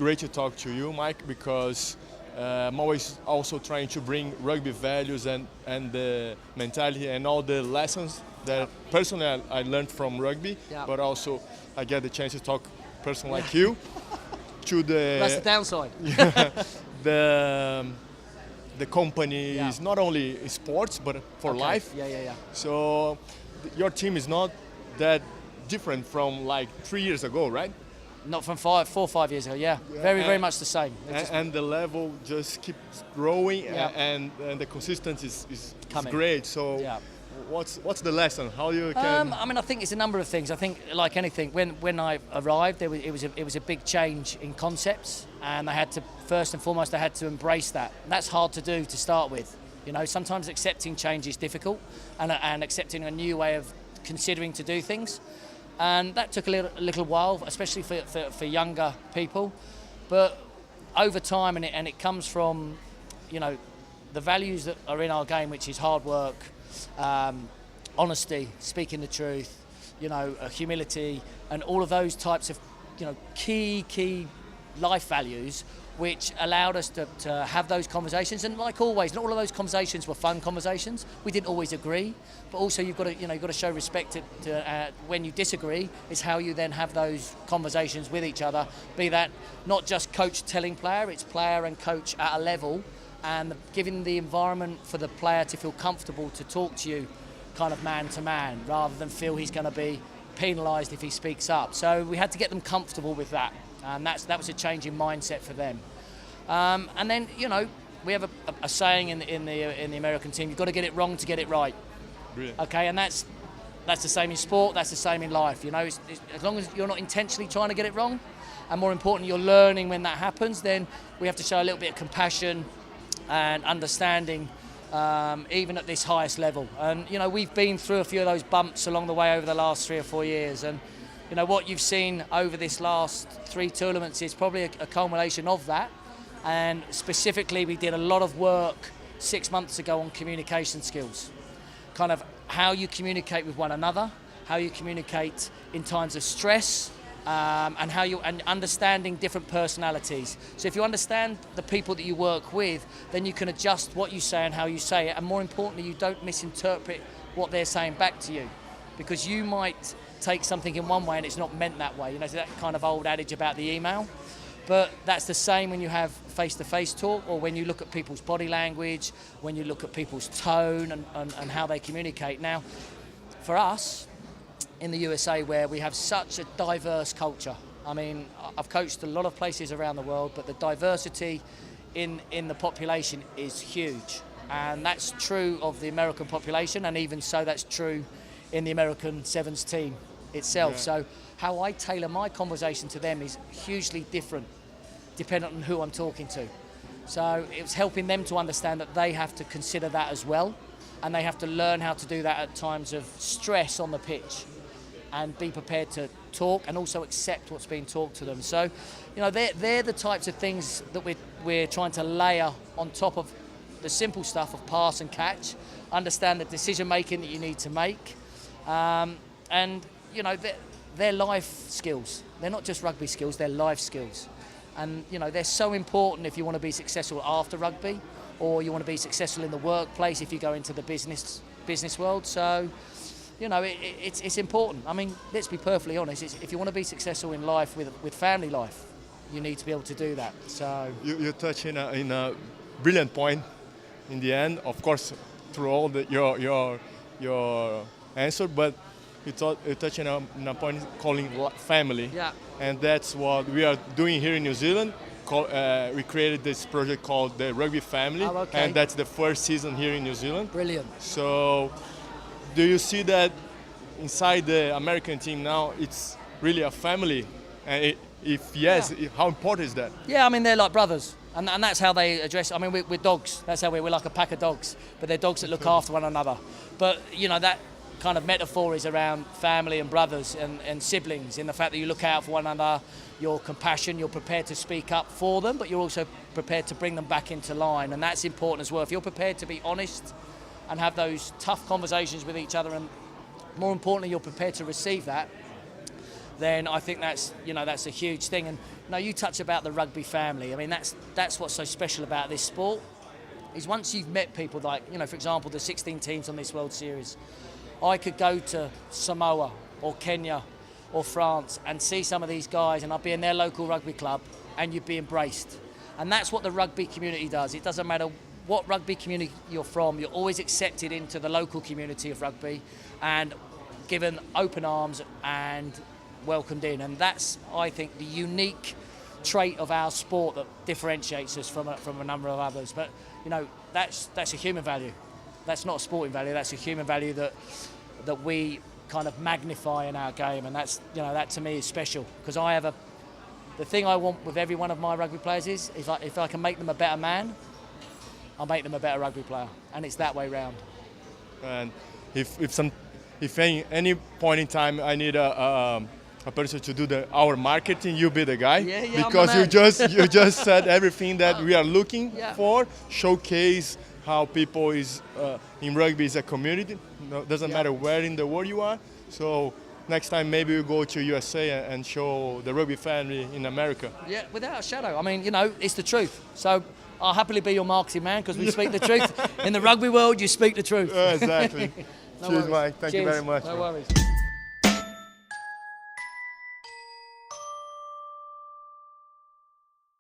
great to talk to you, Mike, because I'm always also trying to bring rugby values and the mentality and all the lessons that personally I learned from rugby, but also I get the chance to talk to a person like you. That's the downside. The company is not only in sports but for life. So your team is not that different from like 3 years ago, right? Not from 4 or 5 years ago, very much the same. And the level just keeps growing, and the consistency is great. So what's the lesson? How you can? I mean, I think it's a number of things. I think, like anything, when I arrived, it was a big change in concepts, and I had to, first and foremost, I had to embrace that. And that's hard to do to start with. You know, sometimes accepting change is difficult, and accepting a new way of considering to do things. And that took a little while, especially for younger people. But over time, and it comes from, you know, the values that are in our game, which is hard work, honesty, speaking the truth, you know, humility, and all of those types of, you know, key life values, which allowed us to have those conversations. And like always, not all of those conversations were fun conversations. We didn't always agree, but also you've got to show respect to when you disagree. Is how you then have those conversations with each other. Be that not just coach telling player, it's player and coach at a level, and giving the environment for the player to feel comfortable to talk to you, kind of man to man, rather than feel he's going to be penalised if he speaks up. So we had to get them comfortable with that. And that was a change in mindset for them. And then, you know, we have a saying in the American team: you've got to get it wrong to get it right. Brilliant. Okay, and that's the same in sport. That's the same in life. You know, as long as you're not intentionally trying to get it wrong, and more important, you're learning when that happens, then we have to show a little bit of compassion and understanding, even at this highest level. And you know, we've been through a few of those bumps along the way over the last 3 or 4 years, and you know, what you've seen over this last 3 tournaments is probably a culmination of that. And specifically, we did a lot of work 6 months ago on communication skills. Kind of how you communicate with one another, how you communicate in times of stress, and understanding different personalities. So if you understand the people that you work with, then you can adjust what you say and how you say it. And more importantly, you don't misinterpret what they're saying back to you. Because you might take something in one way and it's not meant that way. You know, that kind of old adage about the email. But that's the same when you have face-to-face talk, or when you look at people's body language, when you look at people's tone and how they communicate. Now, for us, in the USA, where we have such a diverse culture, I mean, I've coached a lot of places around the world, but the diversity in the population is huge. And that's true of the American population, and even so, that's true in the American Sevens team itself. So how I tailor my conversation to them is hugely different depending on who I'm talking to. So it was helping them to understand that they have to consider that as well, and they have to learn how to do that at times of stress on the pitch, and be prepared to talk and also accept what's being talked to them. So, you know, they're the types of things that we're trying to layer on top of the simple stuff of pass and catch, understand the decision making that you need to make, and you know, they're life skills. They're not just rugby skills, they're life skills. And you know, they're so important if you want to be successful after rugby, or you want to be successful in the workplace if you go into the business world. So, you know, it's important. I mean, let's be perfectly honest, if you want to be successful in life with family life, you need to be able to do that. So you touch in a brilliant point in the end, of course, through all your answer, but you touch in a point calling family. And that's what we are doing here in New Zealand. We created this project called the Rugby Family, and that's the first season here in New Zealand. Brilliant. So do you see that inside the American team now it's really a family? And if yes, how important is that? Yeah, I mean, they're like brothers. And that's how they address it. I mean, we're dogs. That's how we're like a pack of dogs. But they're dogs that look after one another. But, you know, that kind of metaphor is around family and brothers and siblings, in the fact that you look out for one another, your compassion, you're prepared to speak up for them, but you're also prepared to bring them back into line. And that's important as well. If you're prepared to be honest and have those tough conversations with each other, and more importantly, you're prepared to receive that, then I think that's that's a huge thing. And you touch about the rugby family. I mean, that's what's so special about this sport. Is once you've met people like, for example, the 16 teams on this World Series, I could go to Samoa or Kenya or France and see some of these guys, and I'd be in their local rugby club and you'd be embraced. And that's what the rugby community does. It doesn't matter what rugby community you're from, you're always accepted into the local community of rugby and given open arms and welcomed in. And that's, I think, the unique trait of our sport that differentiates us from a number of others. But that's a human value. That's not a sporting value. That's a human value that we kind of magnify in our game, and that's that to me is special, because the thing I want with every one of my rugby players is if I can make them a better man, I'll make them a better rugby player, and it's that way round. And if any point in time I need a person to do our marketing, you be the guy. Yeah, because you just said everything that we are looking Yeah. for. Showcase how people is in rugby is a community. Doesn't matter where in the world you are. So next time maybe we go to USA and show the rugby family in America. Yeah, without a shadow. I mean, it's the truth. So I'll happily be your marketing man, because we speak the truth. In the rugby world, you speak the truth. Exactly. No Cheers, worries. Mike. Thank you Cheers. very much. No worries.